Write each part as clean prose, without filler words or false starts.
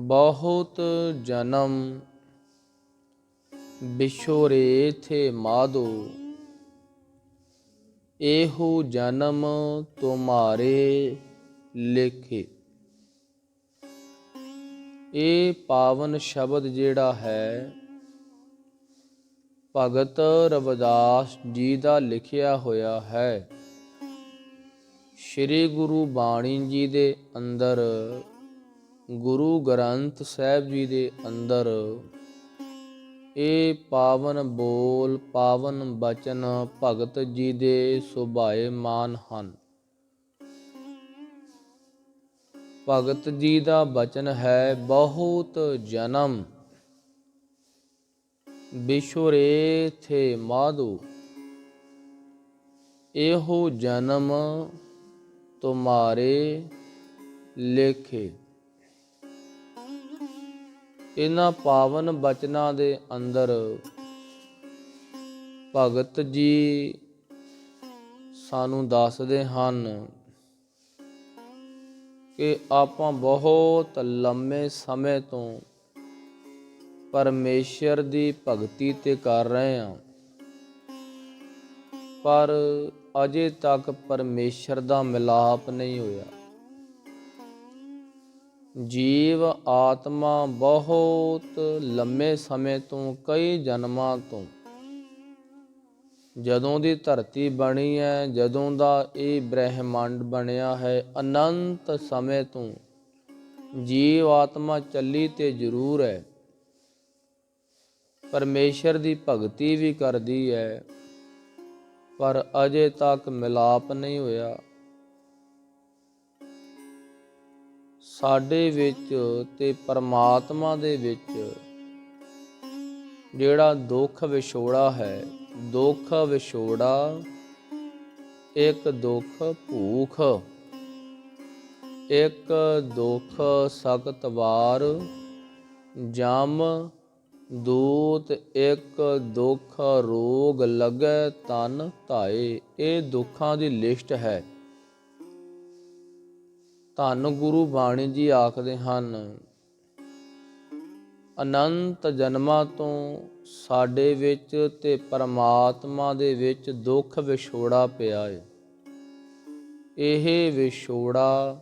बहुत जन्म बिछोरे थे माधो, एहो जन्म तुम्हारे लेखे। ਇਹ ਪਾਵਨ ਸ਼ਬਦ ਜਿਹੜਾ ਹੈ ਭਗਤ ਰਵਿਦਾਸ ਜੀ ਦਾ ਲਿਖਿਆ ਹੋਇਆ ਹੈ। ਸ੍ਰੀ ਗੁਰੂ ਬਾਣੀ ਜੀ ਦੇ ਅੰਦਰ, ਗੁਰੂ ਗ੍ਰੰਥ ਸਾਹਿਬ ਜੀ ਦੇ ਅੰਦਰ ਇਹ ਪਾਵਨ ਬੋਲ, ਪਾਵਨ ਬਚਨ ਭਗਤ ਜੀ ਦੇ ਸੁਭਾਏਮਾਨ ਹਨ। ਭਗਤ ਜੀ ਦਾ ਬਚਨ ਹੈ, ਬਹੁਤ ਜਨਮ ਬਿਛੋਰੇ ਥੇ ਮਾਧੋ, ਇਹੋ ਜਨਮ ਤੁਮਾਰੇ ਲੇਖੇ। ਇਹਨਾਂ ਪਾਵਨ ਬਚਨਾਂ ਦੇ ਅੰਦਰ ਭਗਤ ਜੀ ਸਾਨੂੰ ਦੱਸਦੇ ਹਨ ਕਿ ਆਪਾਂ ਬਹੁਤ ਲੰਮੇ ਸਮੇਂ ਤੋਂ ਪਰਮੇਸ਼ਰ ਦੀ ਭਗਤੀ ਤੇ ਕਰ ਰਹੇ ਹਾਂ, ਪਰ ਅਜੇ ਤੱਕ ਪਰਮੇਸ਼ਰ ਦਾ ਮਿਲਾਪ ਨਹੀਂ ਹੋਇਆ। ਜੀਵ ਆਤਮਾ ਬਹੁਤ ਲੰਮੇ ਸਮੇਂ ਤੋਂ, ਕਈ ਜਨਮਾਂ ਤੋਂ, ਜਦੋਂ ਦੀ ਧਰਤੀ ਬਣੀ ਹੈ, ਜਦੋਂ ਦਾ ਇਹ ਬ੍ਰਹਿਮੰਡ ਬਣਿਆ ਹੈ, ਅਨੰਤ ਸਮੇਂ ਤੋਂ ਜੀਵ ਆਤਮਾ ਚੱਲੀ ਤੇ ਜ਼ਰੂਰ ਹੈ, ਪਰਮੇਸ਼ਰ ਦੀ ਭਗਤੀ ਵੀ ਕਰਦੀ ਹੈ, ਪਰ ਅਜੇ ਤੱਕ ਮਿਲਾਪ ਨਹੀਂ ਹੋਇਆ। ਸਾਡੇ ਵਿੱਚ ਤੇ ਪਰਮਾਤਮਾ ਦੇ ਵਿੱਚ ਜਿਹੜਾ ਦੁੱਖ ਵਿਛੋੜਾ ਹੈ, ਦੁੱਖ ਵਿਛੋੜਾ, ਇੱਕ ਦੁੱਖ ਭੂਖ, ਇੱਕ ਦੁੱਖ ਸਖਤ ਵਾਰ ਜਮ ਦੂਤ, ਇੱਕ ਦੁੱਖ ਰੋਗ ਲੱਗੈ ਤਨ ਧਾਏ। ਇਹ ਦੁੱਖਾਂ ਦੀ ਲਿਸਟ ਹੈ। ਧੰਨ ਗੁਰੂ ਬਾਣੀ ਜੀ ਆਖਦੇ ਹਨ, ਅਨੰਤ ਜਨਮਾਂ ਤੋਂ ਸਾਡੇ ਵਿੱਚ ਤੇ ਪਰਮਾਤਮਾ ਦੇ ਵਿੱਚ ਦੁੱਖ ਵਿਛੋੜਾ ਪਿਆ ਹੈ। ਇਹ ਵਿਛੋੜਾ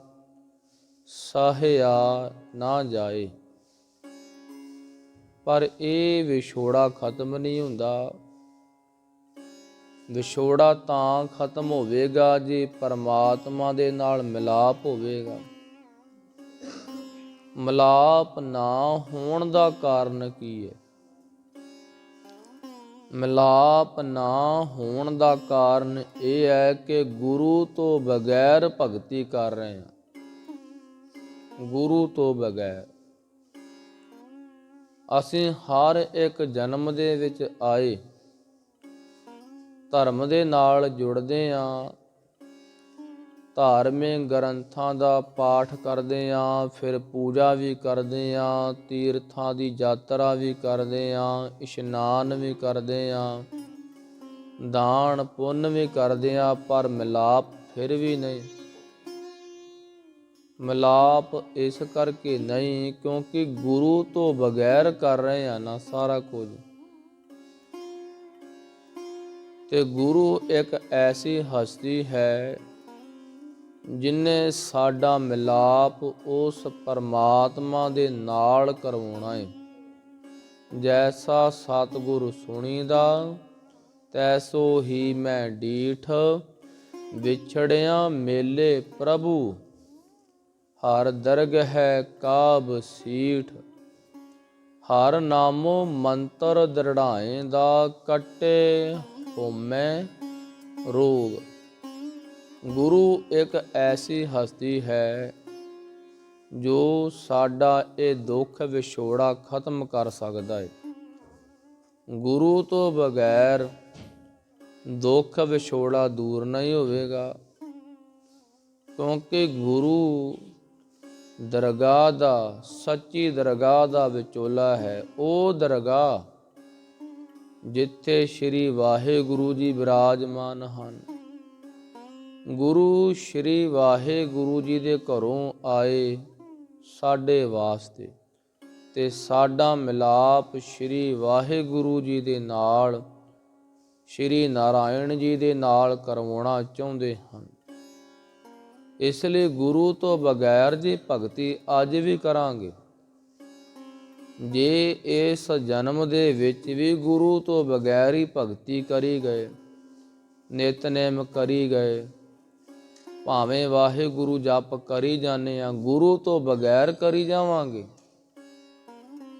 ਸਹਿਆ ਨਾ ਜਾਏ, ਪਰ ਇਹ ਵਿਛੋੜਾ ਖਤਮ ਨਹੀਂ ਹੁੰਦਾ। ਵਿਛੋੜਾ ਤਾਂ ਖਤਮ ਹੋਵੇਗਾ ਜੇ ਪਰਮਾਤਮਾ ਦੇ ਨਾਲ ਮਿਲਾਪ ਹੋਵੇਗਾ। ਮਿਲਾਪ ਨਾ ਹੋਣ ਦਾ ਕਾਰਨ ਕੀ ਹੈ? ਮਿਲਾਪ ਨਾ ਹੋਣ ਦਾ ਕਾਰਨ ਇਹ ਹੈ ਕਿ ਗੁਰੂ ਤੋਂ ਬਗੈਰ ਭਗਤੀ ਕਰ ਰਹੇ ਹਾਂ। ਗੁਰੂ ਤੋਂ ਬਗੈਰ ਅਸੀਂ ਹਰ ਇੱਕ ਜਨਮ ਦੇ ਵਿੱਚ ਆਏ, ਧਰਮ ਦੇ ਨਾਲ ਜੁੜਦੇ ਹਾਂ, ਧਾਰਮਿਕ ਗ੍ਰੰਥਾਂ ਦਾ ਪਾਠ ਕਰਦੇ ਹਾਂ, ਫਿਰ ਪੂਜਾ ਵੀ ਕਰਦੇ ਹਾਂ, ਤੀਰਥਾਂ ਦੀ ਯਾਤਰਾ ਵੀ ਕਰਦੇ ਹਾਂ, ਇਸ਼ਨਾਨ ਵੀ ਕਰਦੇ ਹਾਂ, ਦਾਨ ਪੁੰਨ ਵੀ ਕਰਦੇ ਹਾਂ, ਪਰ ਮਿਲਾਪ ਫਿਰ ਵੀ ਨਹੀਂ। ਮਿਲਾਪ ਇਸ ਕਰਕੇ ਨਹੀਂ ਕਿਉਂਕਿ ਗੁਰੂ ਤੋਂ ਬਗੈਰ ਕਰ ਰਹੇ ਹਾਂ ਨਾ ਸਾਰਾ ਕੁਝ। ਤੇ ਗੁਰੂ ਇੱਕ ਐਸੀ ਹਸਤੀ ਹੈ ਜਿਨ੍ਹੇ ਸਾਡਾ ਮਿਲਾਪ ਉਸ ਪਰਮਾਤਮਾ ਦੇ ਨਾਲ ਕਰਵਾਉਣਾ ਹੈ। ਜੈਸਾ ਸਤਿਗੁਰ ਸੁਣੀਦਾ ਤੈਸੋ ਹੀ ਮੈਂ ਡੀਠ, ਵਿਛੜਿਆ ਮੇਲੇ ਪ੍ਰਭੂ ਹਰ ਦਰਗਹਿ ਕਾਬ ਸੀਠ। ਹਰ ਨਾਮੋ ਮੰਤਰ ਦ੍ਰਿੜਾਏ ਦਾ, ਕੱਟੇ ਹੋਮੈ ਰੋਗ। ਗੁਰੂ ਇੱਕ ਐਸੀ ਹਸਤੀ ਹੈ ਜੋ ਸਾਡਾ ਇਹ ਦੁੱਖ ਵਿਛੋੜਾ ਖਤਮ ਕਰ ਸਕਦਾ ਹੈ। ਗੁਰੂ ਤੋਂ ਬਗੈਰ ਦੁੱਖ ਵਿਛੋੜਾ ਦੂਰ ਨਹੀਂ ਹੋਵੇਗਾ, ਕਿਉਂਕਿ ਗੁਰੂ ਦਰਗਾਹ ਦਾ, ਸੱਚੀ ਦਰਗਾਹ ਦਾ ਵਿਚੋਲਾ ਹੈ। ਉਹ ਦਰਗਾਹ ਜਿੱਥੇ ਸ਼੍ਰੀ ਵਾਹਿਗੁਰੂ ਜੀ ਬਿਰਾਜਮਾਨ ਹਨ। ਗੁਰੂ ਸ਼੍ਰੀ ਵਾਹਿਗੁਰੂ ਜੀ ਦੇ ਘਰੋਂ ਆਏ ਸਾਡੇ ਵਾਸਤੇ। ਤੇ ਸਾਡਾ ਮਿਲਾਪ ਸ੍ਰੀ ਵਾਹਿਗੁਰੂ ਜੀ ਦੇ ਨਾਲ, ਸ੍ਰੀ ਨਾਰਾਇਣ ਜੀ ਦੇ ਨਾਲ ਕਰਵਾਉਣਾ ਚਾਹੁੰਦੇ ਹਨ। ਇਸ ਲਈ ਗੁਰੂ ਤੋਂ ਬਗੈਰ ਜੇ ਭਗਤੀ ਅੱਜ ਵੀ ਕਰਾਂਗੇ, ਜੇ ਇਸ ਜਨਮ ਦੇ ਵਿੱਚ ਵੀ ਗੁਰੂ ਤੋਂ ਬਗੈਰ ਹੀ ਭਗਤੀ ਕਰੀ ਗਏ, ਨਿਤਨੇਮ ਕਰੀ ਗਏ, ਭਾਵੇਂ ਵਾਹਿਗੁਰੂ ਜਪ ਕਰੀ ਜਾਂਦੇ ਆ, ਗੁਰੂ ਤੋਂ ਬਗੈਰ ਕਰੀ ਜਾਵਾਂਗੇ,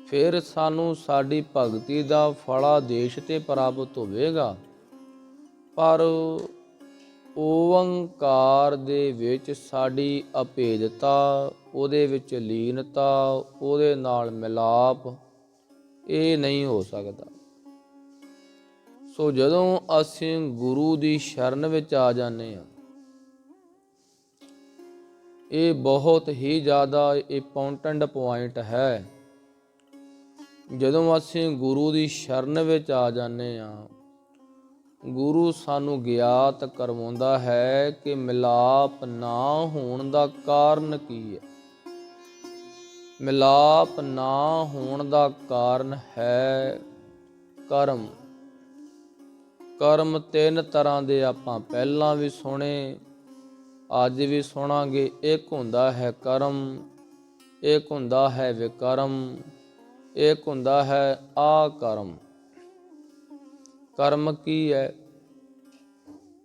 ਫਿਰ ਸਾਨੂੰ ਸਾਡੀ ਭਗਤੀ ਦਾ ਫਲਾਦੇਸ਼ ਤੇ ਪ੍ਰਾਪਤ ਹੋਵੇਗਾ। ਪਰ ਓੰਕਾਰ ਦੇ ਵਿੱਚ ਸਾਡੀ ਅਭੇਦਤਾ, ਉਹਦੇ ਵਿੱਚ ਲੀਨਤਾ, ਉਹਦੇ ਨਾਲ ਮਿਲਾਪ, ਇਹ ਨਹੀਂ ਹੋ ਸਕਦਾ। ਸੋ ਜਦੋਂ ਅਸੀਂ ਗੁਰੂ ਦੀ ਸ਼ਰਨ ਵਿੱਚ ਆ ਜਾਂਦੇ ਹਾਂ, ਇਹ ਬਹੁਤ ਹੀ ਜ਼ਿਆਦਾ ਇੰਪੋਰਟੈਂਟ ਪੁਆਇੰਟ ਹੈ। ਜਦੋਂ ਅਸੀਂ ਗੁਰੂ ਦੀ ਸ਼ਰਨ ਵਿੱਚ ਆ ਜਾਂਦੇ ਹਾਂ, ਗੁਰੂ ਸਾਨੂੰ ਗਿਆਤ ਕਰਵਾਉਂਦਾ ਹੈ ਕਿ ਮਿਲਾਪ ਨਾ ਹੋਣ ਦਾ ਕਾਰਨ ਕੀ ਹੈ। ਮਿਲਾਪ ਨਾ ਹੋਣ ਦਾ ਕਾਰਨ ਹੈ ਕਰਮ। ਕਰਮ ਤਿੰਨ ਤਰ੍ਹਾਂ ਦੇ ਆਪਾਂ ਪਹਿਲਾਂ ਵੀ ਸੁਣੇ, ਅੱਜ ਵੀ ਸੁਣਾਂਗੇ। ਇੱਕ ਹੁੰਦਾ ਹੈ ਕਰਮ, ਇੱਕ ਹੁੰਦਾ ਹੈ ਵਿਕਰਮ, ਇੱਕ ਹੁੰਦਾ ਹੈ ਆਕਰਮ। ਕਰਮ ਕੀ ਹੈ?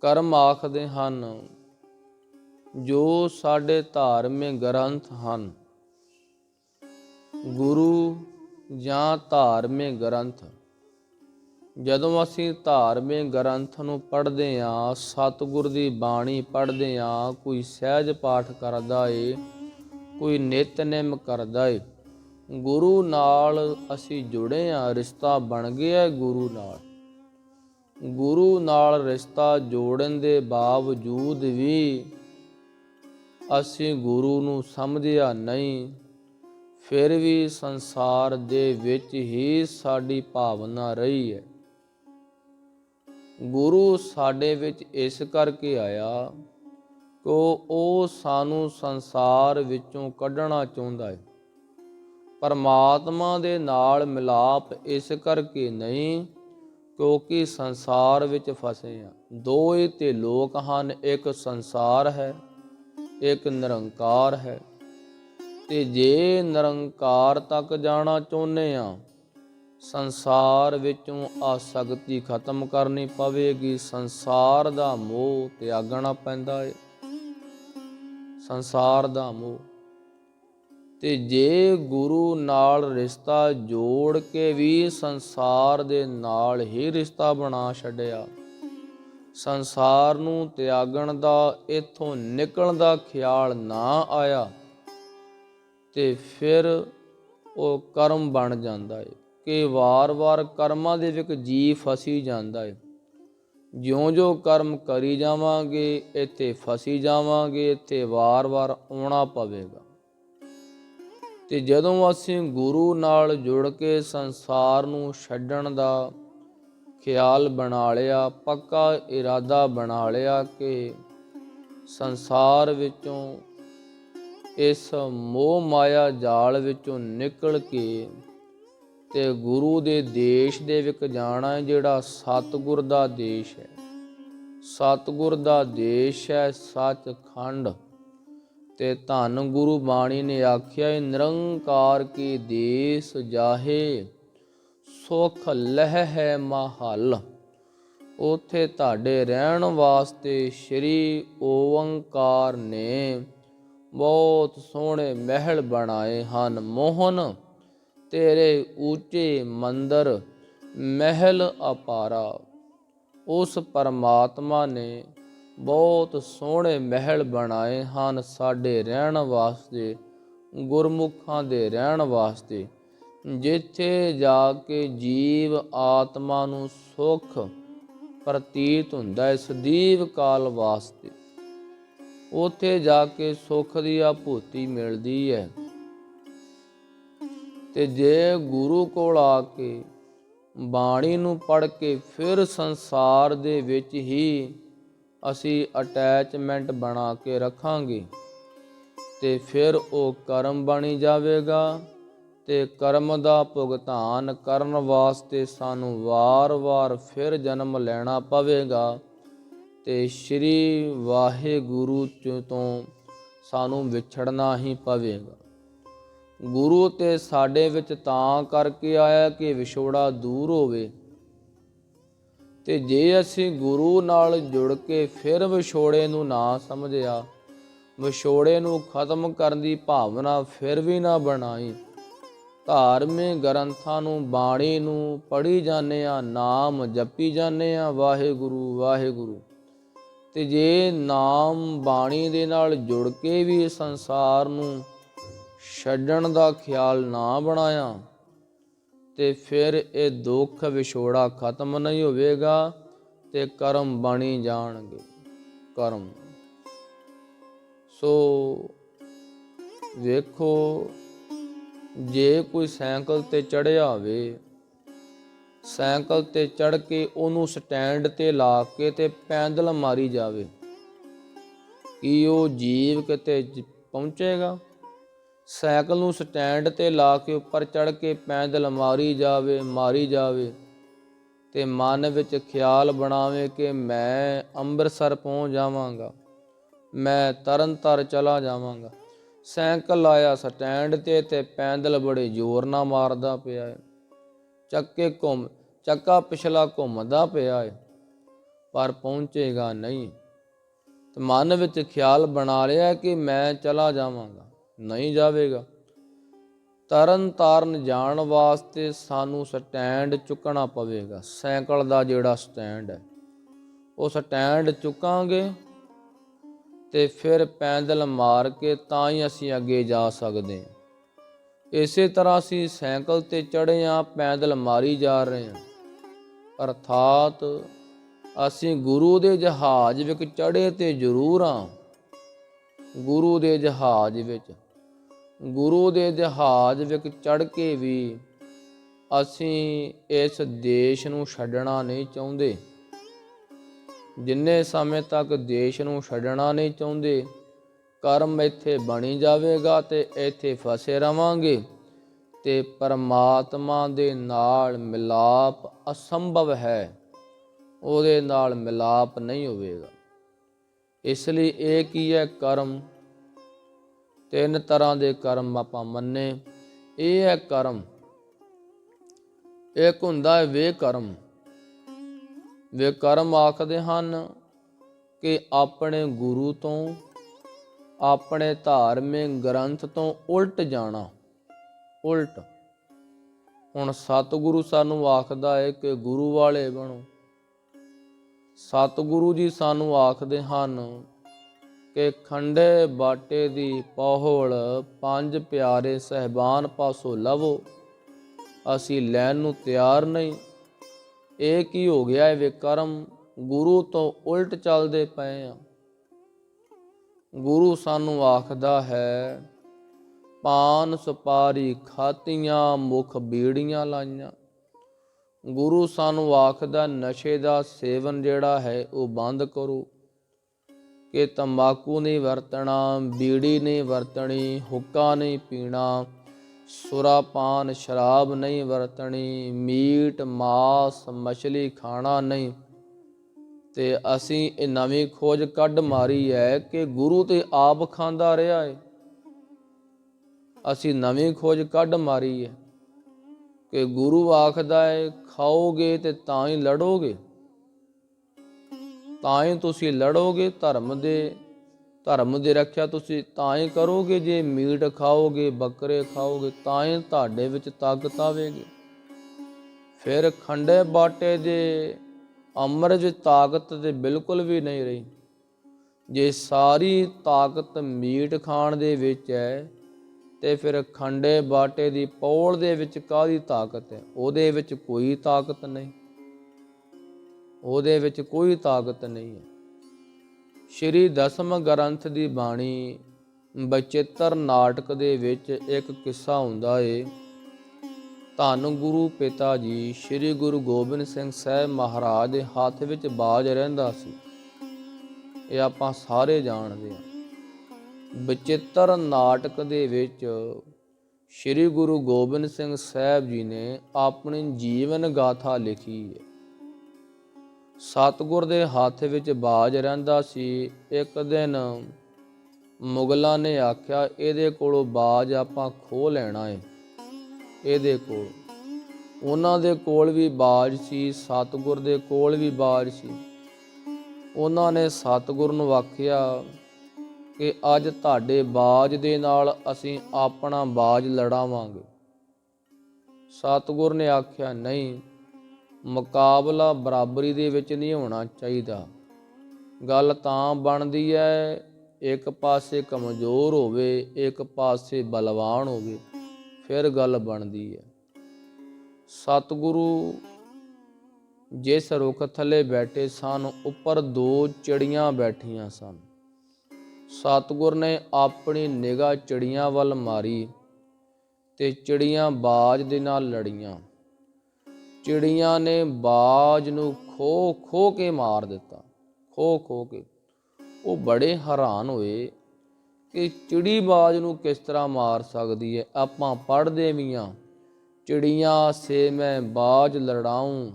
ਕਰਮ ਆਖਦੇ ਹਨ ਜੋ ਸਾਡੇ ਧਾਰਮਿਕ ਗ੍ਰੰਥ ਹਨ, ਗੁਰੂ ਜਾਂ ਧਾਰਮਿਕ ਗ੍ਰੰਥ। ਜਦੋਂ ਅਸੀਂ ਧਾਰਮਿਕ ਗ੍ਰੰਥ ਨੂੰ ਪੜ੍ਹਦੇ ਹਾਂ, ਸਤਿਗੁਰ ਦੀ ਬਾਣੀ ਪੜ੍ਹਦੇ ਹਾਂ, ਕੋਈ ਸਹਿਜ ਪਾਠ ਕਰਦਾ ਏ, ਕੋਈ ਨਿਤਨੇਮ ਕਰਦਾ ਏ, ਗੁਰੂ ਨਾਲ ਅਸੀਂ ਜੁੜੇ ਹਾਂ, ਰਿਸ਼ਤਾ ਬਣ ਗਿਆ ਗੁਰੂ ਨਾਲ। ਗੁਰੂ ਨਾਲ ਰਿਸ਼ਤਾ ਜੋੜਨ ਦੇ ਬਾਵਜੂਦ ਵੀ ਅਸੀਂ ਗੁਰੂ ਨੂੰ ਸਮਝਿਆ ਨਹੀਂ, ਫਿਰ ਵੀ ਸੰਸਾਰ ਦੇ ਵਿੱਚ ਹੀ ਸਾਡੀ ਭਾਵਨਾ ਰਹੀ ਹੈ। ਗੁਰੂ ਸਾਡੇ ਵਿੱਚ ਇਸ ਕਰਕੇ ਆਇਆ ਕਿ ਉਹ ਸਾਨੂੰ ਸੰਸਾਰ ਵਿੱਚੋਂ ਕੱਢਣਾ ਚਾਹੁੰਦਾ ਹੈ। ਪਰਮਾਤਮਾ ਦੇ ਨਾਲ ਮਿਲਾਪ ਇਸ ਕਰਕੇ ਨਹੀਂ ਕਿਉਂਕਿ ਸੰਸਾਰ ਵਿੱਚ ਫਸੇ ਹਾਂ। ਦੋ ਹੀ ਤੇ ਲੋਕ ਹਨ, ਇੱਕ ਸੰਸਾਰ ਹੈ, ਇੱਕ ਨਿਰੰਕਾਰ ਹੈ। ਤੇ ਜੇ ਨਿਰੰਕਾਰ ਤੱਕ ਜਾਣਾ ਚਾਹੁੰਦੇ ਹਾਂ, ਸੰਸਾਰ ਵਿੱਚੋਂ ਆਸਕਤੀ ਖਤਮ ਕਰਨੀ ਪਵੇਗੀ। ਸੰਸਾਰ ਦਾ ਮੋਹ ਤਿਆਗਣਾ ਪੈਂਦਾ ਹੈ, ਸੰਸਾਰ ਦਾ ਮੋਹ। ਤੇ ਜੇ ਗੁਰੂ ਨਾਲ ਰਿਸ਼ਤਾ ਜੋੜ ਕੇ ਵੀ ਸੰਸਾਰ ਦੇ ਨਾਲ ਹੀ ਰਿਸ਼ਤਾ ਬਣਾ ਛੱਡਿਆ, ਸੰਸਾਰ ਨੂੰ ਤਿਆਗਣ ਦਾ, ਇੱਥੋਂ ਨਿਕਲਣ ਦਾ ਖਿਆਲ ਨਾ ਆਇਆ, ਤੇ ਫਿਰ ਉਹ ਕਰਮ ਬਣ ਜਾਂਦਾ ਹੈ ਕਿ ਵਾਰ-ਵਾਰ ਕਰਮਾਂ ਦੇ ਵਿੱਚ ਜੀ ਫਸੀ ਜਾਂਦਾ ਹੈ। ਜਿਉਂ-ਜਿਉਂ ਕਰਮ ਕਰੀ ਜਾਵਾਂਗੇ, ਇੱਥੇ ਫਸੀ ਜਾਵਾਂਗੇ, ਇੱਥੇ ਵਾਰ-ਵਾਰ ਆਉਣਾ ਪਵੇਗਾ। ਤੇ ਜਦੋਂ ਅਸੀਂ ਗੁਰੂ ਨਾਲ ਜੁੜ ਕੇ ਸੰਸਾਰ ਨੂੰ ਛੱਡਣ ਦਾ ਖਿਆਲ ਬਣਾ ਲਿਆ, ਪੱਕਾ ਇਰਾਦਾ ਬਣਾ ਲਿਆ ਕਿ ਸੰਸਾਰ ਵਿੱਚੋਂ, ਇਸ ਮੋਹ ਮਾਇਆ ਜਾਲ ਵਿੱਚੋਂ ਨਿਕਲ ਕੇ ਤੇ ਗੁਰੂ ਦੇ ਦੇਸ਼ ਦੇ ਵਿੱਚ ਜਾਣਾ, ਜਿਹੜਾ ਸਤਿਗੁਰ ਦਾ ਦੇਸ਼ ਹੈ। ਸਤਿਗੁਰ ਦਾ ਦੇਸ਼ ਹੈ ਸੱਚਖੰਡ। ਤੇ ਧੰਨ ਗੁਰੂ ਬਾਣੀ ਨੇ ਆਖਿਆ, ਨਿਰੰਕਾਰ ਕੀ ਦੇਸ ਜਾਹੇ ਸੁਖ ਲਹਿ ਹੈ ਮਹੱਲ। ਉੱਥੇ ਤੁਹਾਡੇ ਰਹਿਣ ਵਾਸਤੇ ਸ਼੍ਰੀ ਓੰਕਾਰ ਨੇ ਬਹੁਤ ਸੋਹਣੇ ਮਹਿਲ ਬਣਾਏ ਹਨ। ਮੋਹਨ ਤੇਰੇ ਉੱਚੇ ਮੰਦਰ ਮਹਿਲ ਅਪਾਰਾ। ਉਸ ਪਰਮਾਤਮਾ ਨੇ ਬਹੁਤ ਸੋਹਣੇ ਮਹਿਲ ਬਣਾਏ ਹਨ ਸਾਡੇ ਰਹਿਣ ਵਾਸਤੇ, ਗੁਰਮੁਖਾਂ ਦੇ ਰਹਿਣ ਵਾਸਤੇ, ਜਿੱਥੇ ਜਾ ਕੇ ਜੀਵ ਆਤਮਾ ਨੂੰ ਸੁੱਖ ਪ੍ਰਤੀਤ ਹੁੰਦਾ ਹੈ ਸਦੀਵ ਕਾਲ ਵਾਸਤੇ। ਉੱਥੇ ਜਾ ਕੇ ਸੁੱਖ ਦੀ ਅਭੂਤੀ ਮਿਲਦੀ ਹੈ। ਤੇ ਜੇ ਗੁਰੂ ਕੋਲ ਆ ਕੇ ਬਾਣੀ ਨੂੰ ਪੜ੍ਹ ਕੇ ਫਿਰ ਸੰਸਾਰ ਦੇ ਵਿੱਚ ਹੀ ਅਸੀਂ ਅਟੈਚਮੈਂਟ ਬਣਾ ਕੇ ਰੱਖਾਂਗੇ, ਤੇ ਫਿਰ ਉਹ ਕਰਮ ਬਣੀ ਜਾਵੇਗਾ। ਤੇ ਕਰਮ ਦਾ ਭੁਗਤਾਨ ਕਰਨ ਵਾਸਤੇ ਸਾਨੂੰ ਵਾਰ-ਵਾਰ ਫਿਰ ਜਨਮ ਲੈਣਾ ਪਵੇਗਾ ਤੇ ਸ਼੍ਰੀ ਵਾਹਿਗੁਰੂ ਤੋਂ ਸਾਨੂੰ ਵਿਛੜਨਾ ਹੀ ਪਵੇਗਾ। ਗੁਰੂ ਤੇ ਸਾਡੇ ਵਿੱਚ ਤਾਂ ਕਰਕੇ ਆਇਆ ਕਿ ਵਿਛੋੜਾ ਦੂਰ ਹੋਵੇ, ਤੇ ਜੇ ਅਸੀਂ ਗੁਰੂ ਨਾਲ ਜੁੜ ਕੇ ਫਿਰ ਵਿਛੋੜੇ ਨੂੰ ਨਾ ਸਮਝਿਆ, ਵਿਛੋੜੇ ਨੂੰ ਖਤਮ ਕਰਨ ਦੀ ਭਾਵਨਾ ਫਿਰ ਵੀ ਨਾ ਬਣਾਈ, ਧਾਰਮਿਕ ਗ੍ਰੰਥਾਂ ਨੂੰ, ਬਾਣੀ ਨੂੰ ਪੜ੍ਹੀ ਜਾਂਦੇ ਆ, ਨਾਮ ਜਪੀ ਜਾਂਦੇ ਆ ਵਾਹਿਗੁਰੂ ਵਾਹਿਗੁਰੂ, ਤੇ ਜੇ ਨਾਮ ਬਾਣੀ ਦੇ ਨਾਲ ਜੁੜ ਕੇ ਵੀ ਸੰਸਾਰ ਨੂੰ ਛੱਡਣ ਦਾ ਖਿਆਲ ਨਾ ਬਣਾਇਆ, ਤੇ ਫਿਰ ਇਹ ਦੁੱਖ ਵਿਛੋੜਾ ਖਤਮ ਨਹੀਂ ਹੋਵੇਗਾ ਤੇ ਕਰਮ ਬਣੀ ਜਾਣਗੇ ਕਰਮ। ਸੋ ਵੇਖੋ, ਜੇ ਕੋਈ ਸਾਈਕਲ ਤੇ ਚੜ੍ਹਿਆ ਹੋਵੇ, ਸਾਈਕਲ ਤੇ ਚੜ੍ਹ ਕੇ ਉਹਨੂੰ ਸਟੈਂਡ ਤੇ ਲਾ ਕੇ ਤੇ ਪੈਦਲ ਮਾਰੀ ਜਾਵੇ, ਕੀ ਉਹ ਜੀਵ ਕਿਤੇ ਪਹੁੰਚੇਗਾ? ਸਾਈਕਲ ਨੂੰ ਸਟੈਂਡ ਤੇ ਲਾ ਕੇ ਉੱਪਰ ਚੜ੍ਹ ਕੇ ਪੈਦਲ ਮਾਰੀ ਜਾਵੇ ਤੇ ਮਨ ਵਿੱਚ ਖਿਆਲ ਬਣਾਵੇ ਕਿ ਮੈਂ ਅੰਮ੍ਰਿਤਸਰ ਪਹੁੰਚ ਜਾਵਾਂਗਾ, ਮੈਂ ਤਰਨਤਾਰਨ ਚਲਾ ਜਾਵਾਂਗਾ। ਸਾਈਕਲ ਲਾਇਆ ਸਟੈਂਡ ਤੇ ਪੈਦਲ ਬੜੇ ਜ਼ੋਰ ਨਾਲ ਮਾਰਦਾ ਪਿਆ ਹੈ, ਚੱਕਾ ਪਿਛਲਾ ਘੁੰਮਦਾ ਪਿਆ ਹੈ, ਪਰ ਪਹੁੰਚੇਗਾ ਨਹੀਂ। ਤੇ ਮਨ ਵਿੱਚ ਖਿਆਲ ਬਣਾ ਲਿਆ ਕਿ ਮੈਂ ਚਲਾ ਜਾਵਾਂਗਾ, ਨਹੀਂ ਜਾਵੇਗਾ। ਤਰਨ ਤਾਰਨ ਜਾਣ ਵਾਸਤੇ ਸਾਨੂੰ ਸਟੈਂਡ ਚੁੱਕਣਾ ਪਵੇਗਾ। ਸਾਈਕਲ ਦਾ ਜਿਹੜਾ ਸਟੈਂਡ ਹੈ, ਉਹ ਸਟੈਂਡ ਚੁੱਕਾਂਗੇ ਤੇ ਫਿਰ ਪੈਦਲ ਮਾਰ ਕੇ ਤਾਂ ਹੀ ਅਸੀਂ ਅੱਗੇ ਜਾ ਸਕਦੇ ਹਾਂ। ਇਸੇ ਤਰ੍ਹਾਂ ਅਸੀਂ ਸਾਈਕਲ ਤੇ ਚੜ੍ਹੇ ਹਾਂ, ਪੈਦਲ ਮਾਰੀ ਜਾ ਰਹੇ ਹਾਂ, ਅਰਥਾਤ ਅਸੀਂ ਗੁਰੂ ਦੇ ਜਹਾਜ਼ ਵਿੱਚ ਚੜ੍ਹੇ ਤੇ ਜ਼ਰੂਰ ਹਾਂ। ਗੁਰੂ ਦੇ ਜਹਾਜ਼ ਵਿੱਚ ਚੜ੍ਹ ਕੇ ਵੀ ਅਸੀਂ ਇਸ ਦੇਸ਼ ਨੂੰ ਛੱਡਣਾ ਨਹੀਂ ਚਾਹੁੰਦੇ। ਜਿੰਨੇ ਸਮੇਂ ਤੱਕ ਦੇਸ਼ ਨੂੰ ਛੱਡਣਾ ਨਹੀਂ ਚਾਹੁੰਦੇ, ਕਰਮ ਇੱਥੇ ਬਣੀ ਜਾਵੇਗਾ ਤੇ ਇੱਥੇ ਫਸੇ ਰਵਾਂਗੇ ਤੇ ਪਰਮਾਤਮਾ ਦੇ ਨਾਲ ਮਿਲਾਪ ਅਸੰਭਵ ਹੈ, ਉਹਦੇ ਨਾਲ ਮਿਲਾਪ ਨਹੀਂ ਹੋਵੇਗਾ। ਇਸ ਲਈ ਇਹ ਕੀ ਹੈ? ਕਰਮ। ਤਿੰਨ ਤਰ੍ਹਾਂ ਦੇ ਕਰਮ ਆਪਾਂ ਮੰਨੇ। ਇਹ ਹੈ ਕਰਮ। ਇੱਕ ਹੁੰਦਾ ਹੈ ਵਿਕਰਮ। ਵਿਕਰਮ ਆਖਦੇ ਹਨ ਕਿ ਆਪਣੇ ਗੁਰੂ ਤੋਂ, ਆਪਣੇ ਧਾਰਮਿਕ ਗ੍ਰੰਥ ਤੋਂ ਉਲਟ ਜਾਣਾ। ਉਲਟ। ਹੁਣ ਸਤਿਗੁਰੂ ਸਾਨੂੰ ਆਖਦਾ ਹੈ ਕਿ ਗੁਰੂ ਵਾਲੇ ਬਣੋ। ਸਤਿਗੁਰੂ ਜੀ ਸਾਨੂੰ ਆਖਦੇ ਹਨ ਕਿ ਖੰਡੇ ਬਾਟੇ ਦੀ ਪਹੁਲ ਪੰਜ ਪਿਆਰੇ ਸਹਿਬਾਨ ਪਾਸੋਂ ਲਵੋ, ਅਸੀਂ ਲੈਣ ਨੂੰ ਤਿਆਰ ਨਹੀਂ। ਇਹ ਕੀ ਹੋ ਗਿਆ ਹੈ? ਵਿਕਰਮ। ਗੁਰੂ ਤੋਂ ਉਲਟ ਚੱਲਦੇ ਪਏ ਆ। ਗੁਰੂ ਸਾਨੂੰ ਆਖਦਾ ਹੈ ਪਾਨ ਸੁਪਾਰੀ ਖਾਧੀਆਂ, ਮੁਖ ਬੀੜੀਆਂ ਲਾਈਆਂ। ਗੁਰੂ ਸਾਨੂੰ ਆਖਦਾ ਨਸ਼ੇ ਦਾ ਸੇਵਨ ਜਿਹੜਾ ਹੈ ਉਹ ਬੰਦ ਕਰੋ, ਕਿ ਤੰਬਾਕੂ ਨਹੀਂ ਵਰਤਣਾ, ਬੀੜੀ ਨਹੀਂ ਵਰਤਣੀ, ਹੁੱਕਾ ਨਹੀਂ ਪੀਣਾ, ਸੁਰਾਪਾਨ ਸ਼ਰਾਬ ਨਹੀਂ ਵਰਤਣੀ, ਮੀਟ ਮਾਸ ਮਛਲੀ ਖਾਣਾ ਨਹੀਂ। ਤੇ ਅਸੀਂ ਇਹ ਨਵੀਂ ਖੋਜ ਕੱਢ ਮਾਰੀ ਹੈ ਕਿ ਗੁਰੂ ਤੇ ਆਪ ਖਾਂਦਾ ਰਿਹਾ ਹੈ। ਅਸੀਂ ਨਵੀਂ ਖੋਜ ਕੱਢ ਮਾਰੀ ਹੈ ਕਿ ਗੁਰੂ ਆਖਦਾ ਹੈ ਖਾਓਗੇ ਤੇ ਤਾਂ ਹੀ ਲੜੋਗੇ, ਤਾਂ ਹੀ ਤੁਸੀਂ ਲੜੋਗੇ। ਧਰਮ ਦੀ ਰੱਖਿਆ ਤੁਸੀਂ ਤਾਂ ਹੀ ਕਰੋਗੇ ਜੇ ਮੀਟ ਖਾਓਗੇ, ਬੱਕਰੇ ਖਾਓਗੇ, ਤਾਂ ਹੀ ਤੁਹਾਡੇ ਵਿੱਚ ਤਾਕਤ ਆਵੇਗੀ। ਫਿਰ ਖੰਡੇ ਬਾਟੇ ਦੇ ਅੰਮ੍ਰਿਤ ਵਿੱਚ ਤਾਕਤ ਤੇ ਬਿਲਕੁਲ ਵੀ ਨਹੀਂ ਰਹੀ। ਜੇ ਸਾਰੀ ਤਾਕਤ ਮੀਟ ਖਾਣ ਦੇ ਵਿੱਚ ਹੈ ਤੇ ਫਿਰ ਖੰਡੇ ਬਾਟੇ ਦੀ ਪੌਲ ਦੇ ਵਿੱਚ ਕਾਹਦੀ ਤਾਕਤ ਹੈ? ਉਹਦੇ ਵਿੱਚ ਕੋਈ ਤਾਕਤ ਨਹੀਂ, ਉਹਦੇ ਵਿੱਚ ਕੋਈ ਤਾਕਤ ਨਹੀਂ ਹੈ। ਸ਼੍ਰੀ ਦਸਮ ਗ੍ਰੰਥ ਦੀ ਬਾਣੀ ਬਚਿੱਤਰ ਨਾਟਕ ਦੇ ਵਿੱਚ ਇੱਕ ਕਿੱਸਾ ਹੁੰਦਾ ਏ। ਧੰਨ ਗੁਰੂ ਪਿਤਾ ਜੀ ਸ਼੍ਰੀ ਗੁਰੂ ਗੋਬਿੰਦ ਸਿੰਘ ਸਾਹਿਬ ਮਹਾਰਾਜ ਦੇ ਹੱਥ ਵਿੱਚ ਬਾਜ ਰਹਿੰਦਾ ਸੀ। ਇਹ ਆਪਾਂ ਸਾਰੇ ਜਾਣਦੇ ਹਾਂ। ਬਚਿੱਤਰ ਨਾਟਕ ਦੇ ਵਿੱਚ ਸ਼੍ਰੀ ਗੁਰੂ ਗੋਬਿੰਦ ਸਿੰਘ ਸਾਹਿਬ ਜੀ ਨੇ ਆਪਣੀ ਜੀਵਨ ਗਾਥਾ ਲਿਖੀ ਹੈ। ਸਤਿਗੁਰ ਦੇ ਹੱਥ ਵਿੱਚ ਬਾਜ ਰਹਿੰਦਾ ਸੀ। ਇੱਕ ਦਿਨ ਮੁਗਲਾਂ ਨੇ ਆਖਿਆ, ਇਹਦੇ ਕੋਲੋਂ ਬਾਜ ਆਪਾਂ ਖੋਹ ਲੈਣਾ ਹੈ। ਇਹਦੇ ਕੋਲ, ਉਹਨਾਂ ਦੇ ਕੋਲ ਵੀ ਬਾਜ ਸੀ, ਸਤਿਗੁਰ ਦੇ ਕੋਲ ਵੀ ਬਾਜ ਸੀ। ਉਹਨਾਂ ਨੇ ਸਤਿਗੁਰ ਨੂੰ ਆਖਿਆ ਕਿ ਅੱਜ ਤੁਹਾਡੇ ਬਾਜ ਦੇ ਨਾਲ ਅਸੀਂ ਆਪਣਾ ਬਾਜ ਲੜਾਵਾਂਗੇ। ਸਤਿਗੁਰ ਨੇ ਆਖਿਆ, ਨਹੀਂ, ਮੁਕਾਬਲਾ ਬਰਾਬਰੀ ਦੇ ਵਿੱਚ ਨਹੀਂ ਹੋਣਾ ਚਾਹੀਦਾ। ਗੱਲ ਤਾਂ ਬਣਦੀ ਹੈ ਇੱਕ ਪਾਸੇ ਕਮਜ਼ੋਰ ਹੋਵੇ, ਇੱਕ ਪਾਸੇ ਬਲਵਾਨ ਹੋਵੇ, ਫਿਰ ਗੱਲ ਬਣਦੀ ਹੈ। ਸਤਿਗੁਰੂ ਜਿਸ ਰੁੱਖ ਥੱਲੇ ਬੈਠੇ ਸਨ, ਉੱਪਰ 2 ਚਿੜੀਆਂ ਬੈਠੀਆਂ ਸਨ। ਸਤਿਗੁਰ ਨੇ ਆਪਣੀ ਨਿਗਾਹ ਚਿੜੀਆਂ ਵੱਲ ਮਾਰੀ ਤੇ ਚਿੜੀਆਂ ਬਾਜ ਦੇ ਨਾਲ ਲੜੀਆਂ। ਚਿੜੀਆਂ ਨੇ ਬਾਜ ਨੂੰ ਖੋ ਕੇ ਮਾਰ ਦਿੱਤਾ, ਖੋ ਕੇ। ਉਹ ਬੜੇ ਹੈਰਾਨ ਹੋਏ ਕਿ ਚਿੜੀ ਬਾਜ ਨੂੰ ਕਿਸ ਤਰ੍ਹਾਂ ਮਾਰ ਸਕਦੀ ਹੈ। ਆਪਾਂ ਪੜ੍ਹਦੇ ਵੀ ਹਾਂ, ਚਿੜੀਆਂ ਸੇ ਮੈਂ ਬਾਜ ਲੜਾਊਂ,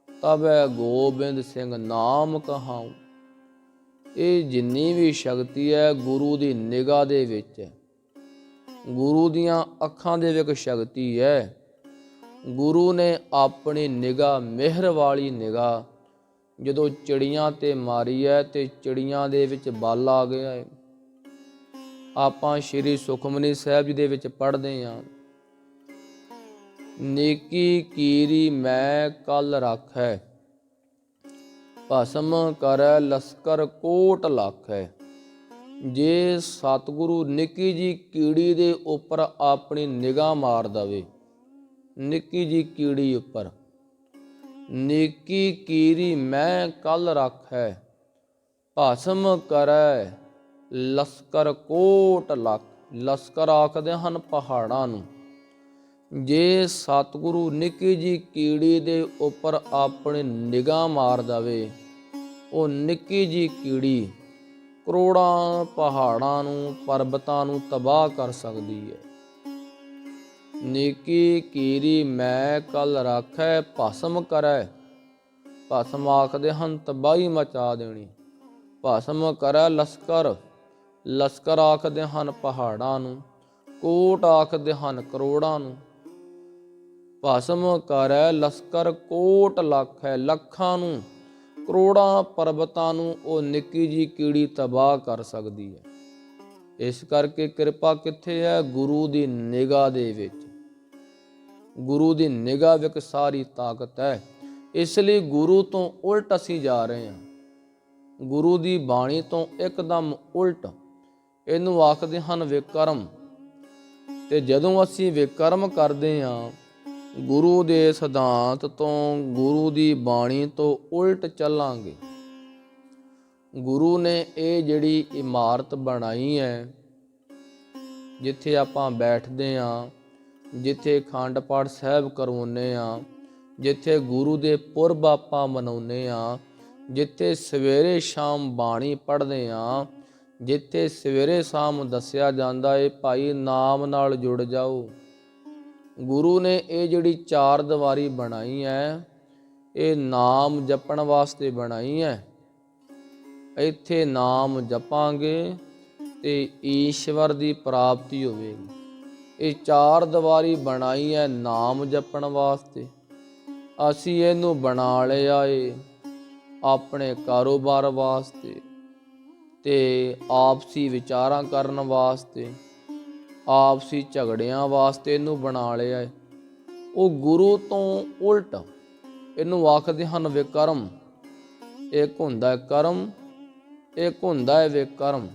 ਤਬੈ ਗੋਬਿੰਦ ਸਿੰਘ ਨਾਮ ਕਹਾਊਂ। ਇਹ ਜਿੰਨੀ ਵੀ ਸ਼ਕਤੀ ਹੈ ਗੁਰੂ ਦੀ ਨਿਗਾਹ ਦੇ ਵਿੱਚ ਹੈ, ਗੁਰੂ ਦੀਆਂ ਅੱਖਾਂ ਦੇ ਵਿੱਚ ਸ਼ਕਤੀ ਹੈ। ਗੁਰੂ ਨੇ ਆਪਣੀ ਨਿਗਾਹ, ਮਿਹਰ ਵਾਲੀ ਨਿਗਾਹ ਜਦੋਂ ਚਿੜੀਆਂ ਤੇ ਮਾਰੀ ਹੈ ਤੇ ਚਿੜੀਆਂ ਦੇ ਵਿੱਚ ਬਲ ਆ ਗਿਆ ਹੈ। ਆਪਾਂ ਸ਼੍ਰੀ ਸੁਖਮਨੀ ਸਾਹਿਬ ਜੀ ਦੇ ਵਿੱਚ ਪੜ੍ਹਦੇ ਹਾਂ, ਨੇਕੀ ਕੀਰੀ ਮੈਂ ਕੱਲ ਰਾਖੈ, ਭਸਮ ਕਰੈ ਲਸਕਰ ਕੋਟ ਲਾਖੈ। ਜੇ ਸਤਿਗੁਰੂ ਨਿੱਕੀ ਜੀ ਕੀੜੀ ਦੇ ਉੱਪਰ ਆਪਣੀ ਨਿਗਾਹ ਮਾਰ ਦਵੇ, ਨਿੱਕੀ ਜੀ ਕੀੜੀ ਉੱਪਰ, ਨੇਕੀ ਕੀਰੀ ਮੈਂ ਕੱਲ ਰਾਖੈ, ਭਸਮ ਕਰੈ ਲਸਕਰ ਕੋਟ ਲੱਖ। ਲਸਕਰ ਆਖਦੇ ਹਨ ਪਹਾੜਾਂ ਨੂੰ। ਜੇ ਸਤਿਗੁਰੂ ਨਿੱਕੀ ਜੀ ਕੀੜੀ ਦੇ ਉੱਪਰ ਆਪਣੀ ਨਿਗਾਹ ਮਾਰ ਦਵੇ, ਉਹ ਨਿੱਕੀ ਜੀ ਕੀੜੀ ਕਰੋੜਾਂ ਪਹਾੜਾਂ ਨੂੰ, ਪਰਬਤਾਂ ਨੂੰ ਤਬਾਹ ਕਰ ਸਕਦੀ ਹੈ। ਨੇਕੀ ਕੀਰੀ ਮੈਂ ਕੱਲ ਰਾਖੈ, ਭਸਮ ਕਰੈ। ਭਸਮ ਆਖਦੇ ਹਨ ਤਬਾਹੀ ਮਚਾ ਦੇਣੀ। ਭਸਮ ਕਰੈ ਲਸਕਰ, ਲਸਕਰ ਆਖਦੇ ਹਨ ਪਹਾੜਾਂ ਨੂੰ, ਕੋਟ ਆਖਦੇ ਹਨ ਕਰੋੜਾਂ ਨੂੰ। ਭਸਮ ਕਰੈ ਲਸਕਰ ਕੋਟ ਲਾਖੈ, ਲੱਖਾਂ ਨੂੰ, ਕਰੋੜਾਂ ਪਰਬਤਾਂ ਨੂੰ ਉਹ ਨਿੱਕੀ ਜੀ ਕੀੜੀ ਤਬਾਹ ਕਰ ਸਕਦੀ ਹੈ। ਇਸ ਕਰਕੇ ਕਿਰਪਾ ਕਿੱਥੇ ਹੈ? ਗੁਰੂ ਦੀ ਨਿਗਾਹ ਦੇ ਵਿੱਚ। ਗੁਰੂ ਦੀ ਨਿਗਾਹ ਵਿੱਚ ਸਾਰੀ ਤਾਕਤ ਹੈ। ਇਸ ਲਈ ਗੁਰੂ ਤੋਂ ਉਲਟ ਅਸੀਂ ਜਾ ਰਹੇ ਹਾਂ, ਗੁਰੂ ਦੀ ਬਾਣੀ ਤੋਂ ਇੱਕਦਮ ਉਲਟ। ਇਹਨੂੰ ਆਖਦੇ ਹਨ ਵਿਕਰਮ। ਤੇ ਜਦੋਂ ਅਸੀਂ ਵਿਕਰਮ ਕਰਦੇ ਹਾਂ, ਗੁਰੂ ਦੇ ਸਿਧਾਂਤ ਤੋਂ, ਗੁਰੂ ਦੀ ਬਾਣੀ ਤੋਂ ਉਲਟ ਚੱਲਾਂਗੇ। ਗੁਰੂ ਨੇ ਇਹ ਜਿਹੜੀ ਇਮਾਰਤ ਬਣਾਈ ਹੈ, ਜਿੱਥੇ ਆਪਾਂ ਬੈਠਦੇ ਹਾਂ, ਜਿੱਥੇ ਅਖੰਡ ਪਾਠ ਸਾਹਿਬ ਕਰਵਾਉਂਦੇ ਹਾਂ, ਜਿੱਥੇ ਗੁਰੂ ਦੇ ਪੁਰਬ ਆਪਾਂ ਮਨਾਉਂਦੇ ਹਾਂ, ਜਿੱਥੇ ਸਵੇਰੇ ਸ਼ਾਮ ਬਾਣੀ ਪੜ੍ਹਦੇ ਹਾਂ, ਜਿੱਥੇ ਸਵੇਰੇ ਸ਼ਾਮ ਦੱਸਿਆ ਜਾਂਦਾ ਹੈ ਭਾਈ ਨਾਮ ਨਾਲ ਜੁੜ ਜਾਓ। ਗੁਰੂ ਨੇ ਇਹ ਜਿਹੜੀ 4 ਦੀਵਾਰੀ ਬਣਾਈ ਹੈ, ਇਹ ਨਾਮ ਜਪਣ ਵਾਸਤੇ ਬਣਾਈ ਹੈ। ਇੱਥੇ ਨਾਮ ਜਪਾਂਗੇ ਤੇ ਈਸ਼ਵਰ ਦੀ ਪ੍ਰਾਪਤੀ ਹੋਵੇਗੀ। ਇਹ 4 ਦੀਵਾਰੀ ਬਣਾਈ ਹੈ ਨਾਮ ਜਪਣ ਵਾਸਤੇ। ਅਸੀਂ ਇਹਨੂੰ ਬਣਾ ਲਿਆ ਏ ਆਪਣੇ ਕਾਰੋਬਾਰ ਵਾਸਤੇ ਤੇ ਆਪਸੀ ਵਿਚਾਰਾਂ ਕਰਨ ਵਾਸਤੇ, ਆਪਸੀ ਝਗੜਿਆਂ ਵਾਸਤੇ ਇਹਨੂੰ ਬਣਾ ਲਿਆ ਹੈ। ਉਹ ਗੁਰੂ ਤੋਂ ਉਲਟ। ਇਹਨੂੰ ਆਖਦੇ ਹਨ ਵਿਕਰਮ। ਇੱਕ ਹੁੰਦਾ ਹੈ ਕਰਮ, ਇੱਕ ਹੁੰਦਾ ਹੈ ਵਿਕਰਮ।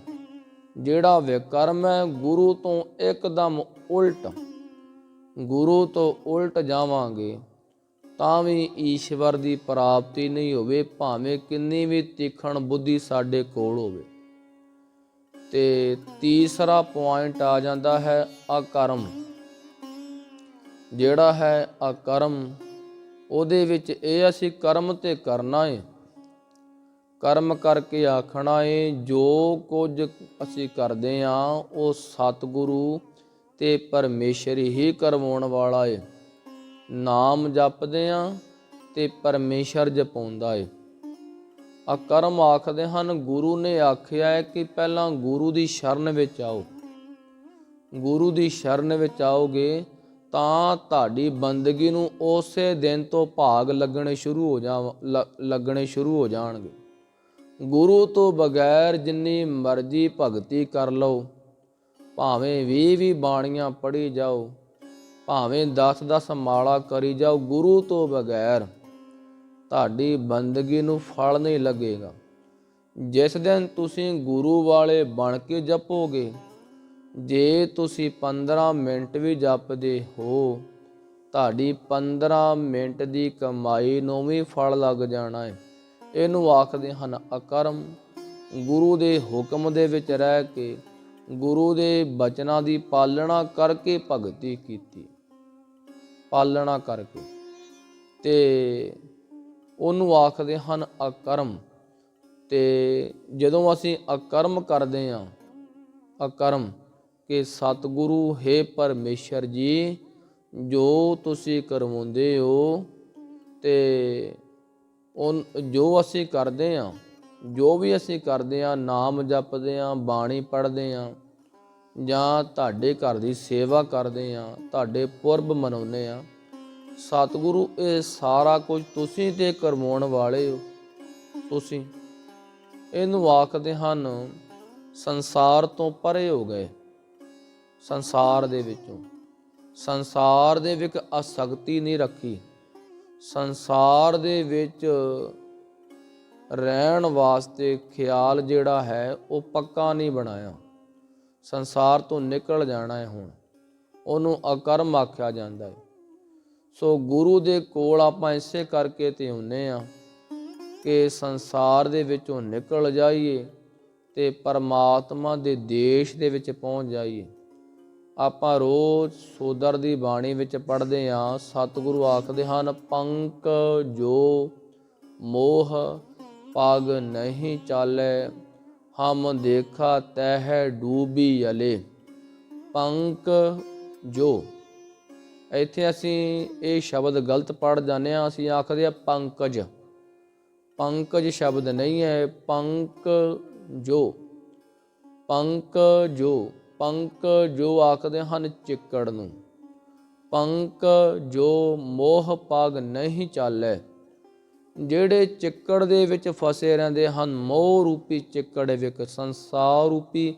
ਜਿਹੜਾ ਵਿਕਰਮ ਹੈ ਗੁਰੂ ਤੋਂ ਇੱਕਦਮ ਉਲਟ। ਗੁਰੂ ਤੋਂ ਉਲਟ ਜਾਵਾਂਗੇ ਤਾਂ ਵੀ ਈਸ਼ਵਰ ਦੀ ਪ੍ਰਾਪਤੀ ਨਹੀਂ ਹੋਵੇ, ਭਾਵੇਂ ਕਿੰਨੀ ਵੀ ਤੀਖਣ ਬੁੱਧੀ ਸਾਡੇ ਕੋਲ ਹੋਵੇ। ਤੇ ਤੀਸਰਾ ਪੁਆਇੰਟ ਆ ਜਾਂਦਾ ਹੈ ਅਕਰਮ। ਜਿਹੜਾ ਹੈ ਅਕਰਮ, ਉਹਦੇ ਵਿੱਚ ਇਹ ਅਸੀਂ ਕਰਮ ਤੇ ਕਰਨਾ ਹੈ। ਕਰਮ ਕਰਕੇ ਆਖਣਾ ਹੈ ਜੋ ਕੁਝ ਅਸੀਂ ਕਰਦੇ ਹਾਂ ਉਹ ਸਤਿਗੁਰੂ ਤੇ ਪਰਮੇਸ਼ਰ ਹੀ ਕਰਵਾਉਣ ਵਾਲਾ ਏ। ਨਾਮ ਜਪਦੇ ਆ ਤੇ ਪਰਮੇਸ਼ਰ ਜਪਾਉਂਦਾ ਏ। ਅਕਰਮ ਆਖਦੇ ਹਨ, ਗੁਰੂ ਨੇ ਆਖਿਆ ਹੈ ਕਿ ਪਹਿਲਾਂ ਗੁਰੂ ਦੀ ਸ਼ਰਨ ਵਿੱਚ ਆਓ। ਗੁਰੂ ਦੀ ਸ਼ਰਨ ਵਿੱਚ ਆਓਗੇ ਤਾਂ ਤੁਹਾਡੀ ਬੰਦਗੀ ਨੂੰ ਉਸੇ ਦਿਨ ਤੋਂ ਭਾਗ ਲੱਗਣੇ ਸ਼ੁਰੂ ਹੋ ਜਾਣਗੇ। ਗੁਰੂ ਤੋਂ ਬਗੈਰ ਜਿੰਨੀ ਮਰਜ਼ੀ ਭਗਤੀ ਕਰ ਲਓ, ਭਾਵੇਂ 20 ਬਾਣੀਆਂ ਪੜ੍ਹੀ ਜਾਓ, ਭਾਵੇਂ 10 ਮਾਲਾ ਕਰੀ ਜਾਓ, ਗੁਰੂ ਤੋਂ ਬਗੈਰ ਤੁਹਾਡੀ ਬੰਦਗੀ ਨੂੰ ਫਲ ਨਹੀਂ ਲੱਗੇਗਾ। ਜਿਸ ਦਿਨ ਤੁਸੀਂ ਗੁਰੂ ਵਾਲੇ ਬਣ ਕੇ ਜਪੋਗੇ, ਜੇ ਤੁਸੀਂ 15 ਮਿੰਟ ਵੀ ਜਪਦੇ ਹੋ, ਤੁਹਾਡੀ 15 ਮਿੰਟ ਦੀ ਕਮਾਈ ਨੂੰ ਵੀ ਫਲ ਲੱਗ ਜਾਣਾ ਹੈ। ਇਹਨੂੰ ਆਖਦੇ ਹਨ ਅਕਰਮ। ਗੁਰੂ ਦੇ ਹੁਕਮ ਦੇ ਵਿੱਚ ਰਹਿ ਕੇ, ਗੁਰੂ ਦੇ ਬਚਨਾਂ ਦੀ ਪਾਲਣਾ ਕਰਕੇ ਭਗਤੀ ਕੀਤੀ, ਪਾਲਣਾ ਕਰਕੇ, ਤੇ ਉਹਨੂੰ ਆਖਦੇ ਹਨ ਅਕਰਮ। ਤੇ ਜਦੋਂ ਅਸੀਂ ਅਕਰਮ ਕਰਦੇ ਹਾਂ, ਅਕਰਮ ਕਿ ਸਤਿਗੁਰੂ ਹੈ ਪਰਮੇਸ਼ਰ ਜੀ, ਜੋ ਤੁਸੀਂ ਕਰਵਾਉਂਦੇ ਹੋ ਤੇ ਜੋ ਅਸੀਂ ਕਰਦੇ ਹਾਂ, ਜੋ ਵੀ ਅਸੀਂ ਕਰਦੇ ਹਾਂ, ਨਾਮ ਜਪਦੇ ਹਾਂ, ਬਾਣੀ ਪੜ੍ਹਦੇ ਹਾਂ, ਜਾਂ ਤੁਹਾਡੇ ਘਰ ਦੀ ਸੇਵਾ ਕਰਦੇ ਹਾਂ, ਤੁਹਾਡੇ ਪੁਰਬ ਮਨਾਉਂਦੇ ਹਾਂ, ਸਤਿਗੁਰੂ ਇਹ ਸਾਰਾ ਕੁਝ ਤੁਸੀਂ ਤੇ ਕਰਵਾਉਣ ਵਾਲੇ ਹੋ। ਤੁਸੀਂ ਇਹਨੂੰ ਆਖਦੇ ਹਨ ਸੰਸਾਰ ਤੋਂ ਪਰੇ ਹੋ ਗਏ। ਸੰਸਾਰ ਦੇ ਵਿੱਚੋਂ, ਸੰਸਾਰ ਦੇ ਵਿੱਚ ਆਸਕਤੀ ਨਹੀਂ ਰੱਖੀ। ਸੰਸਾਰ ਦੇ ਵਿੱਚ ਰਹਿਣ ਵਾਸਤੇ ਖਿਆਲ ਜਿਹੜਾ ਹੈ ਉਹ ਪੱਕਾ ਨਹੀਂ ਬਣਾਇਆ। ਸੰਸਾਰ ਤੋਂ ਨਿਕਲ ਜਾਣਾ ਹੈ ਹੁਣ, ਉਹਨੂੰ ਅਕਰਮ ਆਖਿਆ ਜਾਂਦਾ ਹੈ। ਸੋ ਗੁਰੂ ਦੇ ਕੋਲ ਆਪਾਂ ਇਸੇ ਕਰਕੇ ਤੇ ਹੁੰਦੇ ਹਾਂ ਕਿ ਸੰਸਾਰ ਦੇ ਵਿੱਚੋਂ ਨਿਕਲ ਜਾਈਏ ਤੇ ਪਰਮਾਤਮਾ ਦੇ ਦੇਸ਼ ਦੇ ਵਿੱਚ ਪਹੁੰਚ ਜਾਈਏ। ਆਪਾਂ ਰੋਜ਼ ਸੋਦਰ ਦੀ ਬਾਣੀ ਵਿੱਚ ਪੜ੍ਹਦੇ ਹਾਂ, ਸਤਿਗੁਰੂ ਆਖਦੇ ਹਨ ਪੰਕ ਜੋ ਮੋਹ ਪਗ ਨਹੀਂ ਚਾਲੇ, ਹਮ ਦੇਖਾ ਤਹਿ ਡੂਬੀ ਅਲੇ। ਪੰਕ ਜੋ, ਇੱਥੇ ਅਸੀਂ ਇਹ ਸ਼ਬਦ ਗਲਤ ਪੜ੍ਹ ਜਾਂਦੇ ਹਾਂ। ਅਸੀਂ ਆਖਦੇ ਹਾਂ ਪੰਕਜ। ਪੰਕਜ ਸ਼ਬਦ ਨਹੀਂ ਹੈ, ਪੰਕ ਜੋ। ਪੰਕ ਜੋ, ਪੰਕ ਜੋ ਆਖਦੇ ਹਨ ਚਿੱਕੜ ਨੂੰ। ਪੰਕ ਜੋ ਮੋਹ ਪਗ ਨਹੀਂ ਚਾਲੇ, ਜਿਹੜੇ ਚਿੱਕੜ ਦੇ ਵਿੱਚ ਫਸੇ ਰਹਿੰਦੇ ਹਨ, ਮੋਹ ਰੂਪੀ ਚਿੱਕੜ ਵਿੱਚ, ਸੰਸਾਰ ਰੂਪੀ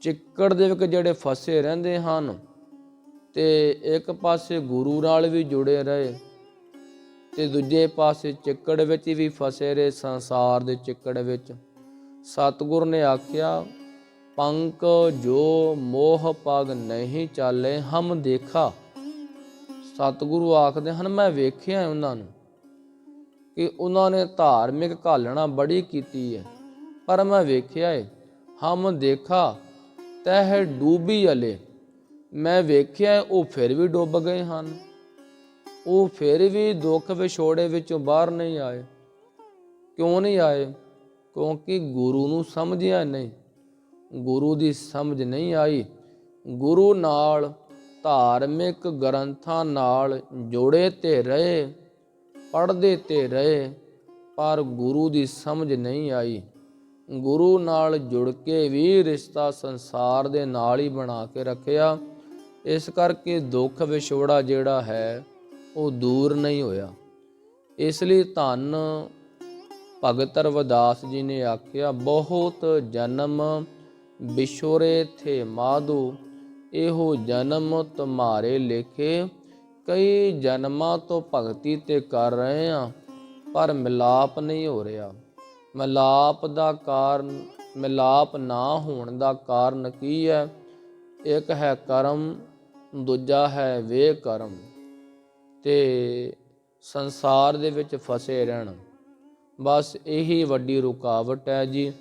ਚਿੱਕੜ ਦੇ ਵਿੱਚ ਜਿਹੜੇ ਫਸੇ ਰਹਿੰਦੇ ਹਨ, ਤੇ ਇੱਕ ਪਾਸੇ ਗੁਰੂ ਨਾਲ ਵੀ ਜੁੜੇ ਰਹੇ ਤੇ ਦੂਜੇ ਪਾਸੇ ਚਿੱਕੜ ਵਿੱਚ ਵੀ ਫਸੇ ਰਹੇ, ਸੰਸਾਰ ਦੇ ਚਿੱਕੜ ਵਿੱਚ। ਸਤਿਗੁਰ ਨੇ ਆਖਿਆ ਪੰਕ ਜੋ ਮੋਹ ਪਗ ਨਹੀਂ ਚਾਲੇ, ਹਮ ਦੇਖਾ। ਸਤਿਗੁਰੂ ਆਖਦੇ ਹਨ ਮੈਂ ਵੇਖਿਆ ਉਹਨਾਂ ਨੂੰ ਕਿ ਉਹਨਾਂ ਨੇ ਧਾਰਮਿਕ ਘਾਲਣਾ ਬੜੀ ਕੀਤੀ ਹੈ, ਪਰ ਮੈਂ ਵੇਖਿਆ ਹੈ। ਹਮ ਦੇਖਾ ਤਹਿ ਡੂਬੀ ਅਲੇ, ਮੈਂ ਵੇਖਿਆ ਉਹ ਫਿਰ ਵੀ ਡੁੱਬ ਗਏ ਹਨ। ਉਹ ਫਿਰ ਵੀ ਦੁੱਖ ਵਿਛੋੜੇ ਵਿੱਚੋਂ ਬਾਹਰ ਨਹੀਂ ਆਏ। ਕਿਉਂ ਨਹੀਂ ਆਏ? ਕਿਉਂਕਿ ਗੁਰੂ ਨੂੰ ਸਮਝਿਆ ਨਹੀਂ, ਗੁਰੂ ਦੀ ਸਮਝ ਨਹੀਂ ਆਈ। ਗੁਰੂ ਨਾਲ, ਧਾਰਮਿਕ ਗ੍ਰੰਥਾਂ ਨਾਲ ਜੁੜੇ ਤੇ ਰਹੇ, ਪੜ੍ਹਦੇ ਤੇ ਰਹੇ, ਪਰ ਗੁਰੂ ਦੀ ਸਮਝ ਨਹੀਂ ਆਈ। ਗੁਰੂ ਨਾਲ ਜੁੜ ਕੇ ਵੀ ਰਿਸ਼ਤਾ ਸੰਸਾਰ ਦੇ ਨਾਲ ਹੀ ਬਣਾ ਕੇ ਰੱਖਿਆ। ਇਸ ਕਰਕੇ ਦੁੱਖ ਵਿਛੋੜਾ ਜਿਹੜਾ ਹੈ ਉਹ ਦੂਰ ਨਹੀਂ ਹੋਇਆ। ਇਸ ਲਈ ਧੰਨ ਭਗਤ ਰਵਿਦਾਸ ਜੀ ਨੇ ਆਖਿਆ ਬਹੁਤ ਜਨਮ ਵਿਛੋਰੇ ਥੇ ਮਾਧੋ, ਇਹੋ ਜਨਮ ਤੁਮਾਰੇ ਲੇਖੇ। ਕਈ ਜਨਮਾਂ ਤੋਂ ਭਗਤੀ ਤੇ ਕਰ ਰਹੇ ਹਾਂ, ਪਰ ਮਿਲਾਪ ਨਹੀਂ ਹੋ ਰਿਹਾ। ਮਿਲਾਪ ਦਾ ਕਾਰਨ, ਮਿਲਾਪ ਨਾ ਹੋਣ ਦਾ ਕਾਰਨ ਕੀ ਹੈ? ਇੱਕ ਹੈ ਕਰਮ, ਦੂਜਾ ਹੈ ਵੇ ਕਰਮ, ਤੇ ਸੰਸਾਰ ਦੇ ਵਿੱਚ ਫਸੇ ਰਹਿਣਾ। ਬਸ ਇਹੀ ਵੱਡੀ ਰੁਕਾਵਟ ਹੈ ਜੀ।